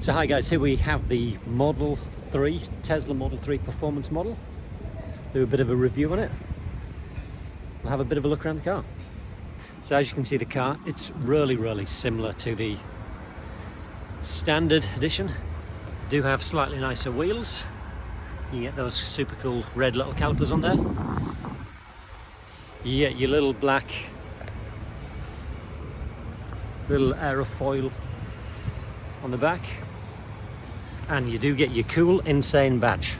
So hi guys, here we have the Model 3, Tesla Model 3 performance model. Do a bit of a review on it. We'll have a bit of a look around the car. So as you can see, the car, it's really similar to the standard edition. Do have slightly nicer wheels. You get those super cool red little calipers on there. You get your little black little aerofoil on the back, and you do get your cool insane badge,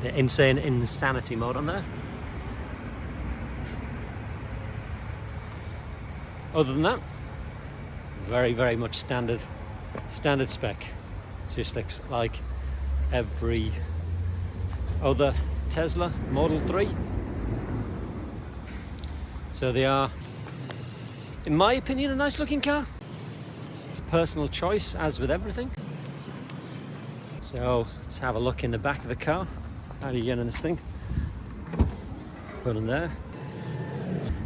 the insane insanity mode on there. Other than that, very much standard spec. It's just like every other Tesla Model 3. So they are, in my opinion, a nice looking car. It's a personal choice, as with everything. So let's have a look in the back of the car. How do you get in this thing? Put in there.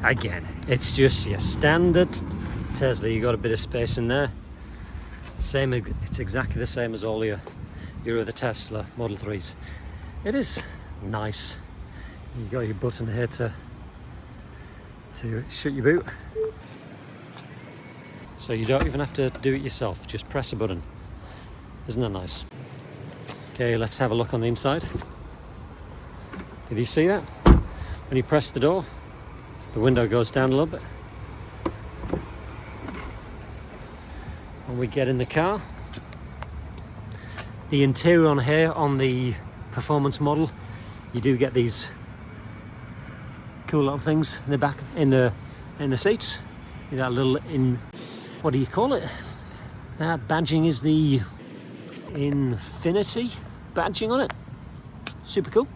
Again, it's just your standard Tesla. You got a bit of space in there. Same, it's exactly the same as all your other Tesla Model 3s. It is nice. You got your button here to shut your boot. So you don't even have to do it yourself, just press a button. Isn't that nice? Okay, let's have a look on the inside. Did you see that? When you press the door, the window goes down a little bit. When we get in the car, the interior on here, on the performance model, you do get these cool little things in the back, in the seats. That little what do you call it? That badging is the Infinity badging on it. Super cool.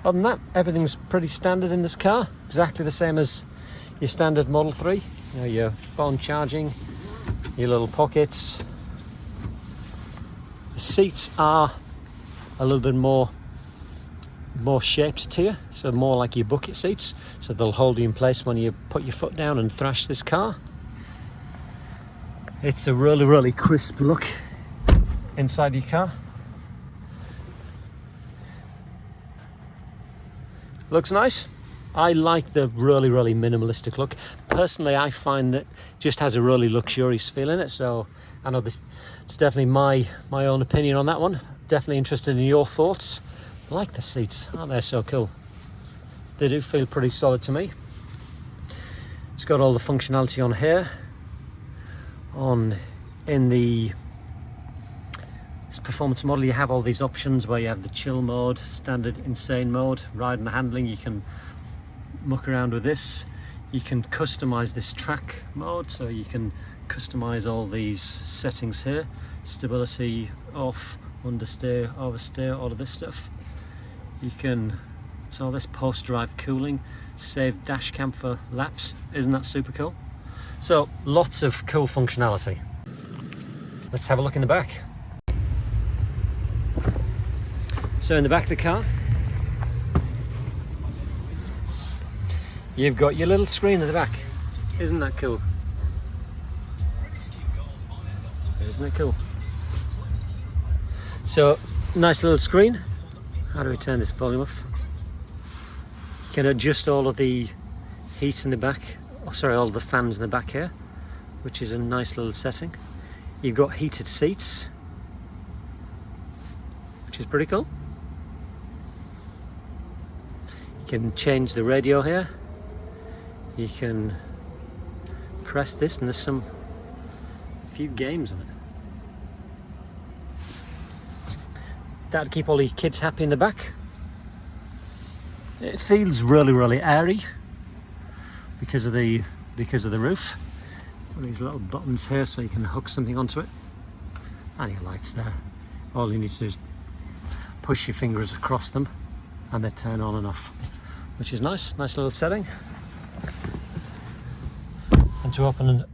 Other than that, everything's pretty standard in this car. Exactly the same as your standard Model 3. You know, your phone charging, your little pockets. The seats are a little bit more shaped to you, so more like your bucket seats, so they'll hold you in place when you put your foot down and thrash this car. It's a really crisp look inside your car. Looks nice. I like the really minimalistic look. Personally, I find that it just has a really luxurious feel in it, so I know it's definitely my own opinion on that one. Definitely interested in your thoughts. I like the seats, aren't they so cool? They do feel pretty solid to me. It's got all the functionality on here. In this performance model, you have all these options where you have the chill mode, standard insane mode, ride and handling. You can muck around with this. You can customize this track mode, so you can customize all these settings here. Stability, off, understeer, oversteer, all of this stuff. You can, it's all this post-drive cooling, save dash cam for laps. Isn't that super cool? So lots of cool functionality. Let's have a look in the back. So in the back of the car, you've got your little screen at the back. Isn't that cool? Isn't it cool? So nice little screen. How do we turn this volume off? You can adjust all of the heat in the back, all of the fans in the back here, which is a nice little setting. You've got heated seats, which is pretty cool. You can change the radio here. You can press this and there's a few games on it. That'll keep all your kids happy in the back. It feels really airy because of the roof. These little buttons here so you can hook something onto it. And your lights there. All you need to do is push your fingers across them and they turn on and off, which is nice. Nice little setting. And to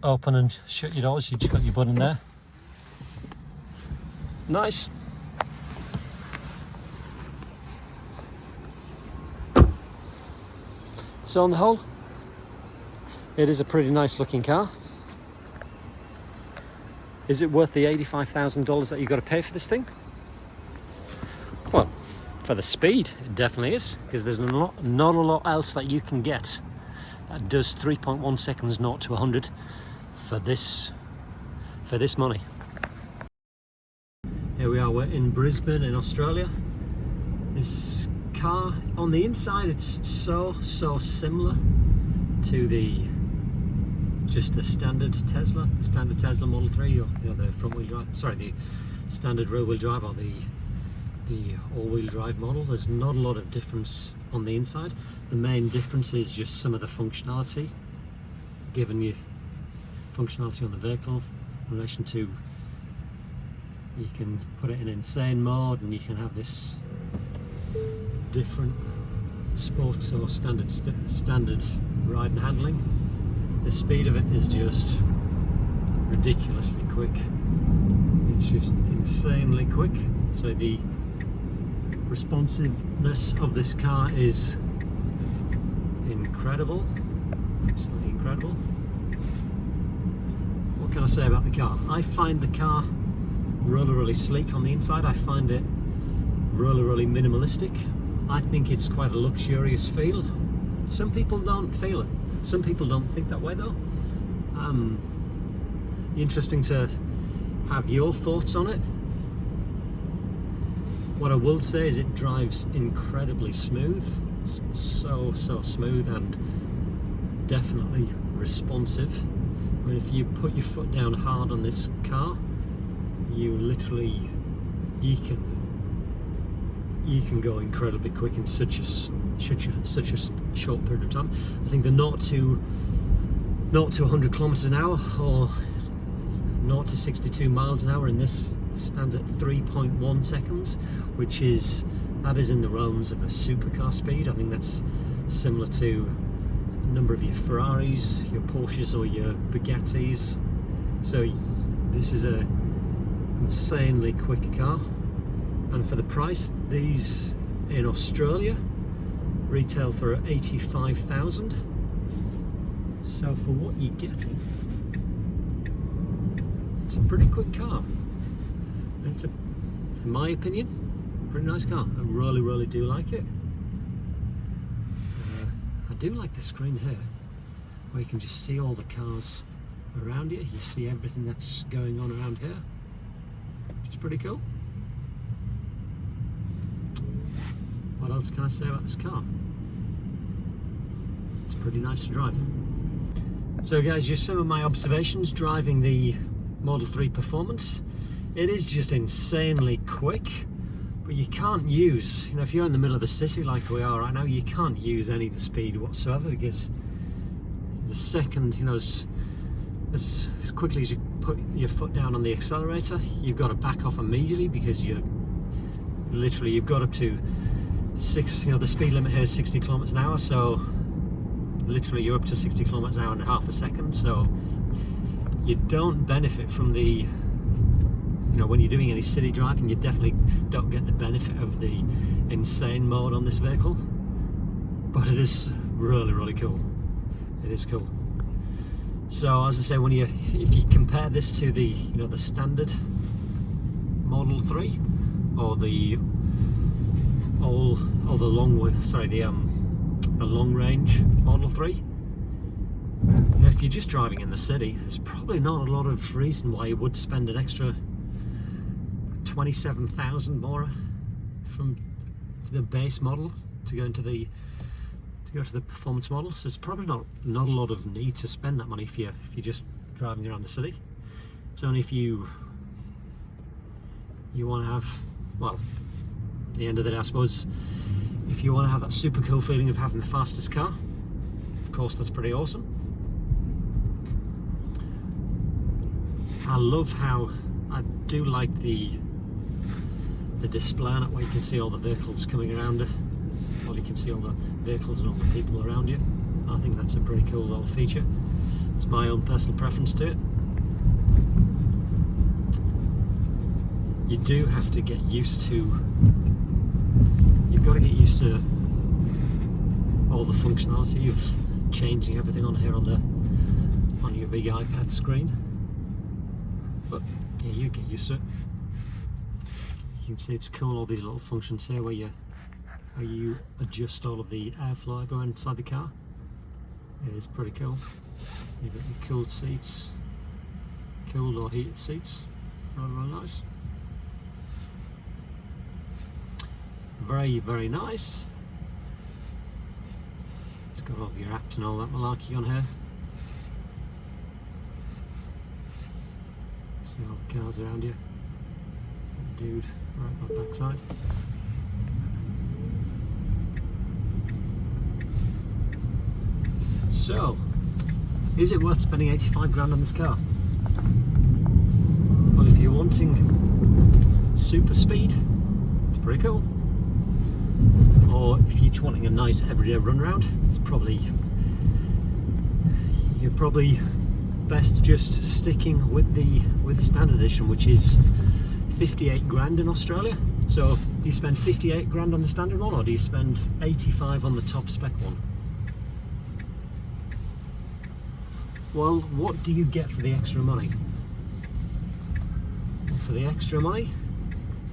open and shut your doors, you just got your button there. Nice. So on the whole, it is a pretty nice looking car. Is it worth the $85,000 that you got to pay for this thing? Well, for the speed, it definitely is, because there's not a lot else that you can get that does 3.1 seconds 0 to 100 for this money. Here we are, we're in Brisbane in Australia. This car, on the inside, it's so similar to just the standard Tesla Model 3, or the front wheel drive, sorry, the standard rear wheel drive, or the all-wheel drive model. There's not a lot of difference on the inside. The main difference is just some of the functionality, giving you functionality on the vehicle in relation to, you can put it in insane mode, and you can have this different sports or standard ride and handling. The speed of it is just ridiculously quick. It's just insanely quick. So the responsiveness of this car is incredible, absolutely incredible. What can I say about the car? I find the car really sleek on the inside. I find it really minimalistic. I think it's quite a luxurious feel. Some people don't feel it. Some people don't think that way though. Interesting to have your thoughts on it. What I will say is it drives incredibly smooth. It's so smooth and definitely responsive. I mean, if you put your foot down hard on this car, you can go incredibly quick in such a short period of time. I think the 0 to 100 kilometers an hour, or 0 to 62 miles an hour in this, stands at 3.1 seconds, that is in the realms of a supercar speed. I think that's similar to a number of your Ferraris, your Porsches, or your Bugattis. So this is a insanely quick car, and for the price, these in Australia retail for 85,000. So for what you're getting, it's a pretty quick car. It's in my opinion, pretty nice car. I really do like it. I do like the screen here, where you can just see all the cars around you. You see everything that's going on around here, which is pretty cool. What else can I say about this car? It's pretty nice to drive. So guys, just some of my observations driving the Model 3 Performance. It is just insanely quick, but you can't use, if you're in the middle of the city like we are right now, you can't use any of the speed whatsoever, because the second, as quickly as you put your foot down on the accelerator, you've got to back off immediately, because you've got up to the speed limit here is 60 kilometers an hour, so literally you're up to 60 kilometers an hour in half a second. So you don't benefit from the, when you're doing any city driving, you definitely don't get the benefit of the insane mode on this vehicle. But it is really cool. It is cool. So as I say, if you compare this to the the standard Model 3, or the long range Model 3, if you're just driving in the city, there's probably not a lot of reason why you would spend an extra 27,000 more from the base model to go to the performance model. So it's probably not a lot of need to spend that money if you're just driving around the city. It's only if you want to have, well, at the end of the day, I suppose, if you want to have that super cool feeling of having the fastest car, of course that's pretty awesome. I love how, I do like the display on it, where you can see all the vehicles coming around it. Well, you can see all the vehicles and all the people around you. I think that's a pretty cool little feature. It's my own personal preference to it. You do have to get used to, you've got to get used to all the functionality of changing everything on here on your big iPad screen. but yeah, you get used to it. You can see it's cool, all these little functions here where you adjust all of the airflow everywhere inside the car. It is pretty cool. You've got your cooled seats, cooled or heated seats, really nice. Very nice. It's got all of your apps and all that malarkey on here. See all the cars around you. Dude, right on my backside. So, is it worth spending 85 grand on this car? Well, if you're wanting super speed, it's pretty cool. Or if you're wanting a nice everyday run round, you're probably best just sticking with the standard edition, which is 58 grand in Australia. So do you spend 58 grand on the standard one, or do you spend 85 on the top spec one? Well, what do you get for the extra money? Well, for the extra money,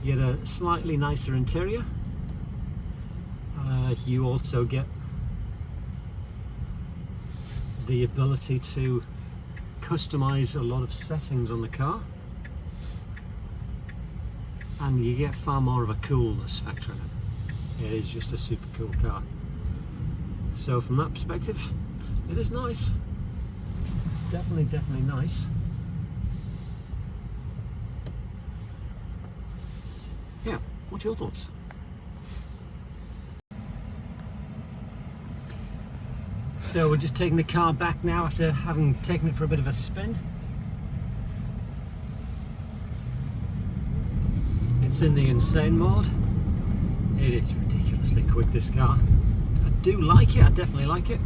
you get a slightly nicer interior. You also get the ability to customize a lot of settings on the car, and you get far more of a coolness factor in it. It is just a super cool car. So from that perspective, it is nice. It's definitely nice. Yeah, what's your thoughts? So we're just taking the car back now after having taken it for a bit of a spin. It's in the insane mode. It is ridiculously quick, this car. I do like it, I definitely like it.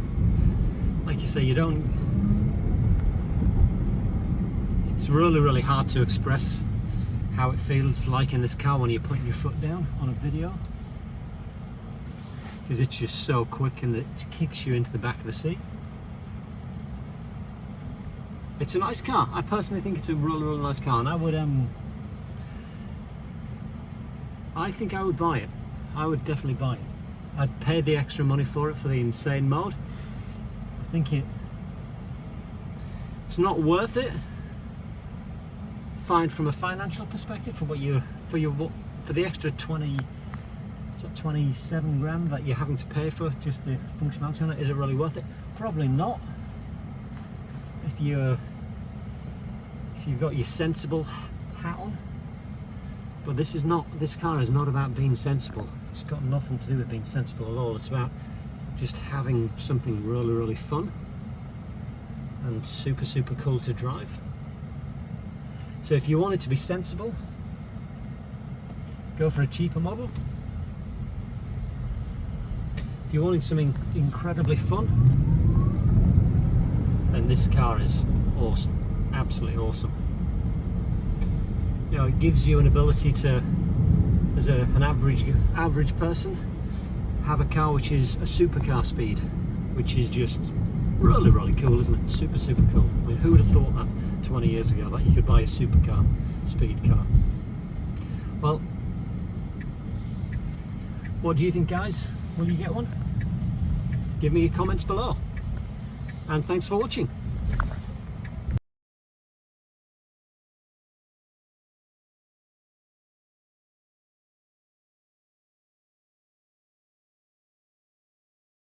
Like you say, it's really hard to express how it feels like in this car when you're putting your foot down on a video, because it's just so quick and it kicks you into the back of the seat. It's a nice car. I personally think it's a really nice car, and I think I would buy it. I would definitely buy it. I'd pay the extra money for it for the insane mode. I think it's not worth it. Fine from a financial perspective, for the extra 27 grand that you're having to pay for just the functionality on it. Is it really worth it? Probably not. If you've got your sensible hat on. But this car is not about being sensible. It's got nothing to do with being sensible at all. It's about just having something really fun and super cool to drive. So if you want it to be sensible, go for a cheaper model. If you're wanting something incredibly fun, then this car is awesome, absolutely awesome. You know, it gives you an ability to, as an average person, have a car which is a supercar speed, which is just really cool, isn't it? Super cool. I mean, who would have thought that 20 years ago, that you could buy a supercar speed car? Well, what do you think, guys? Will you get one? Give me your comments below. And thanks for watching.